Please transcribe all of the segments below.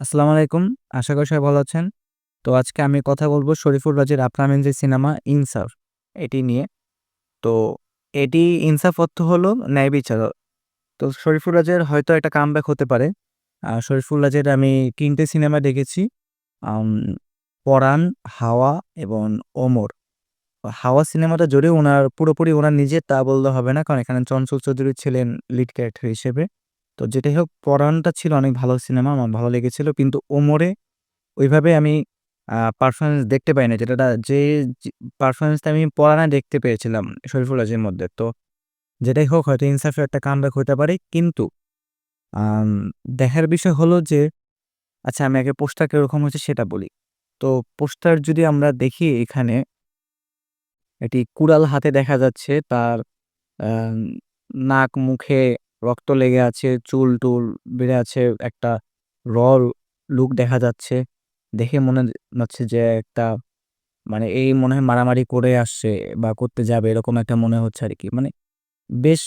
আসসালামু আলাইকুম। আশা করি সবাই ভালো আছেন। তো আজকে আমি কথা বলব শরীফুল রাজের আপনার যে সিনেমা 'ইনসাফ' এটি নিয়ে। তো এটি 'ইনসাফ' অর্থ হলো ন্যায় বিচার। তো শরীফুল রাজের হয়তো একটা কামব্যাক হতে পারে। শরীফুল রাজের আমি ৩ টে সিনেমা দেখেছি। আম 'পরাণ', 'হাওয়া' এবং 'ওমর'। 'হাওয়া' সিনেমাটা যদিও পুরোপুরি উনার নিজের তা বললে হবে না। কারণ এখানে চঞ্চল চৌধুরী ছিলেন লিড ক্যারেক্টার হিসেবে। তো যেটাই হোক 'পরাণ'টা ছিল অনেক ভালো সিনেমা। আমার ভালো লেগেছিল। কিন্তু 'ওমরে' ওইভাবে আমি পারফরম্যান্স দেখতে পাই নাই। যে পারফরম্যান্সটা আমি পরাণে দেখতে পেয়েছিলাম শরীফুল রাজের মধ্যে। তো যেটাই হোক হয়তো ইনসাফের একটা কামব্যাক হতে পারে। কিন্তু আম দেখার বিষয় হলো যে আচ্ছা আমি আগে পোস্টার কিরকম হয়েছে সেটা বলি। তো পোস্টার যদি আমরা দেখি এখানে এটি কুড়াল হাতে দেখা যাচ্ছে। তার আম নাক, মুখে রক্ত লেগে আছে, চুল-টুল বেড়ে আছে। একটা র লুক দেখা যাচ্ছে। দেখে মনে হচ্ছে যে একটা মানে এই মনে হয় মারামারি করে আসছে বা করতে যাবে এরকম একটা মনে হচ্ছে আরকি। মানে বেশ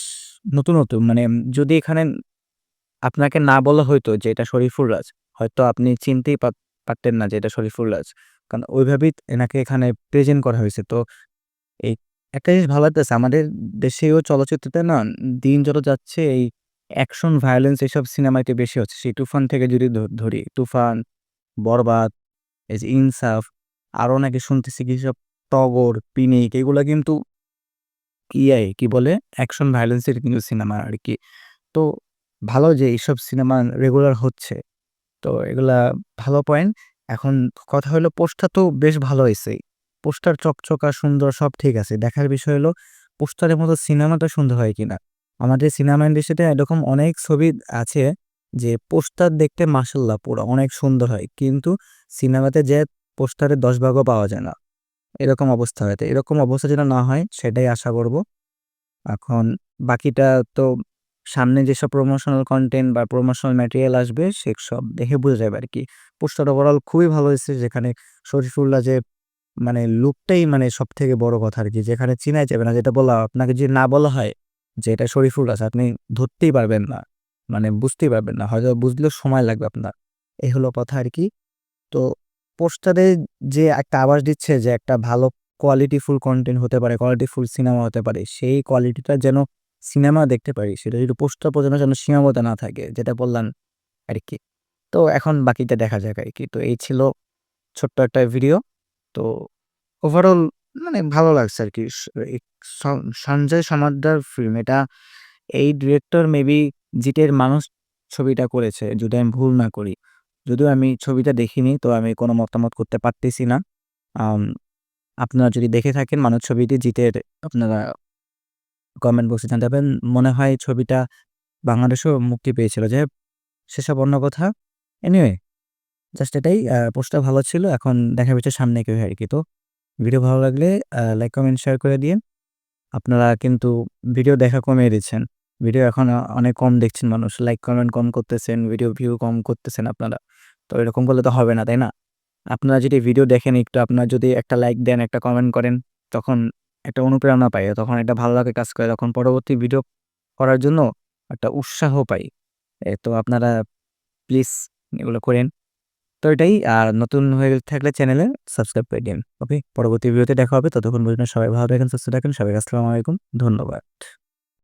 নতুন। মানে যদি এখানে আপনাকে না বলা হইতো যে এটা শরীফুল রাজ, হয়তো আপনি চিনতেই পারতেন না যে এটা শরীফুল রাজ। কারণ ওইভাবেই এনাকে এখানে প্রেজেন্ট করা হইছে। তো এই একটা জিনিস ভালো লাগতেছে আমাদের দেশেও চলচ্চিত্রতে না দিন যত যাচ্ছে এই অ্যাকশন, ভায়োলেন্স এসব সিনেমা একটু বেশি হচ্ছে। সেই 'তুফান' থেকে যদি ধরি 'তুফান', 'বরবাদ' এই যে 'ইনসাফ' আরো নাকি শুনতেছি কিসব 'টগর', 'পিনিক' এগুলা কিন্তু কি বলে অ্যাকশন ভায়োলেন্স এর কিন্তু সিনেমা আরকি। তো ভালো যে এইসব সিনেমা রেগুলার হচ্ছে। তো এগুলা ভালো পয়েন্ট। এখন কথা হলো পোস্টটা তো বেশ ভালো হইছেই। পোস্টার চকচকা সুন্দর সব ঠিক আছে। দেখার বিষয় হলো পোস্টারের মতো সিনেমাটা সুন্দর হয় কিনা। আমাদের সিনেমা ইন্ডাস্ট্রিতে এরকম অনেক ছবি আছে যে পোস্টার দেখতে মাশাআল্লাহ পুরা অনেক সুন্দর হয়। কিন্তু সিনেমাতে যেয়ে পোস্টারের ১০ ভাগও পাওয়া যায় না। এরকম অবস্থা হয়। তো এরকম অবস্থা যেন না হয় সেটাই আশা করব। এখন বাকিটা তো সামনে যেসব প্রমোশনাল কনটেন্ট বা প্রমোশনাল ম্যাটেরিয়াল আসবে সেসব দেখে বোঝা যাবে আরকি। পোস্টার ওভারঅল খুবই ভালো হইছে যেখানে শরীফুল্লাহ যে মানে লুকটাই মানে সবথেকে বড় কথা আরকি। যেখানে চিনাই যাবে না যেটা বললাম আপনাকে যদি না বলা হয় যে এটা শরীফুল রাজ আপনি ধরতেই পারবেন না। মানে বুঝতেই পারবেন না। হয়তো বুঝলেও সময় লাগবে আপনার। এই হলো কথা আরকি। তো পোস্টারে যে একটা আভাস দিচ্ছে যে একটা ভালো কোয়ালিটিফুল কনটেন্ট হতে পারে, কোয়ালিটিফুল সিনেমা হতে পারে। সেই কোয়ালিটিটা যেন সিনেমা দেখতে পারি। সেটা যদি পোস্টার পর্যন্ত যেন সীমাবদ্ধ না থাকে। যেটা বললাম আরকি। তো এখন বাকিটা দেখা যাক আরকি। তো এই ছিল ছোট্ট একটা ভিডিও। তো ওভারঅল মানে ভালো লাগছে আরকি। এই স সঞ্জয় সমাদ্দার ফিল্ম এটা এই ডিরেক্টর মেবি 'জিতের মানুষ' ছবিটা করেছে যদি আমি ভুল না করি। যদিও আমি ছবিটা দেখিনি তো আমি কোনো মতামত করতে পারতেছি না। আম আপনারা যদি দেখে থাকেন 'মানুষ' ছবিটি জিতের আপনারা কমেন্ট বক্সে জানাতে পারেন। মনে হয় ছবিটা বাংলাদেশেও মুক্তি পেয়েছিল। যাই হোক সেসব অন্য কথা। এনিওয়ে জাস্ট এটাই পোস্টটা ভালো ছিল। এখন দেখা যাচ্ছে সামনে কি হয় আরকি। তো ভিডিও ভালো লাগলে লাইক, কমেন্ট, শেয়ার করে দিয়েন। আপনারা কিন্তু ভিডিও দেখা কমিয়ে দিচ্ছেন। ভিডিও এখন অনেক কম দেখছেন মানুষ। লাইক, কমেন্ট কম করতেছেন, ভিডিও ভিউ কম করতেছেন আপনারা। তো এরকম করলে তো হবে না, তাই না? আপনারা যদি ভিডিও দেখেন একটু আপনারা যদি একটা লাইক দেন, একটা কমেন্ট করেন, তখন একটা অনুপ্রেরণা পাই। তখন একটা ভালো লাগা কাজ করে। তখন পরবর্তী ভিডিও করার জন্য একটা উৎসাহ পাই। তো আপনারা প্লিজ এগুলো করেন। তো এটাই আর নতুন হয়ে থাকলে চ্যানেলে সাবস্ক্রাইব করে দিন। ওকে? পরবর্তী ভিডিওতে দেখা হবে। ততক্ষণ পর্যন্ত সবাই ভালো থাকেন, সুস্থ থাকেন। সবাইকে আসসালামু আলাইকুম। ধন্যবাদ।